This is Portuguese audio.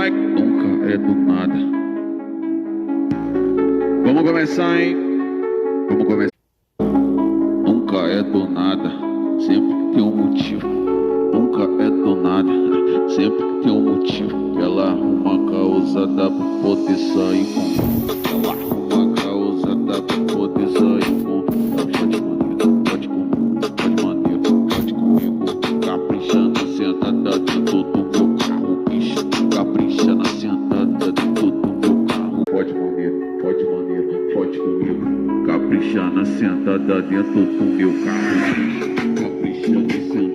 vai, nunca é do nada. Vamos começar, hein? Vamos começar. Nunca é do nada, sempre que tem um motivo. Nunca é do nada, sempre que tem um motivo. Ela arruma causada pra poder sair com. Ela arruma causada pra poder sair com. Pode comigo, pode maneiro, pode comigo. Capricha na sentada dentro do meu carro, bicho. Capricha na sentada dentro do meu carro. Pode maneiro, pode comigo. Capricha na sentada dentro do meu carro, bicho. Capricha na sentada.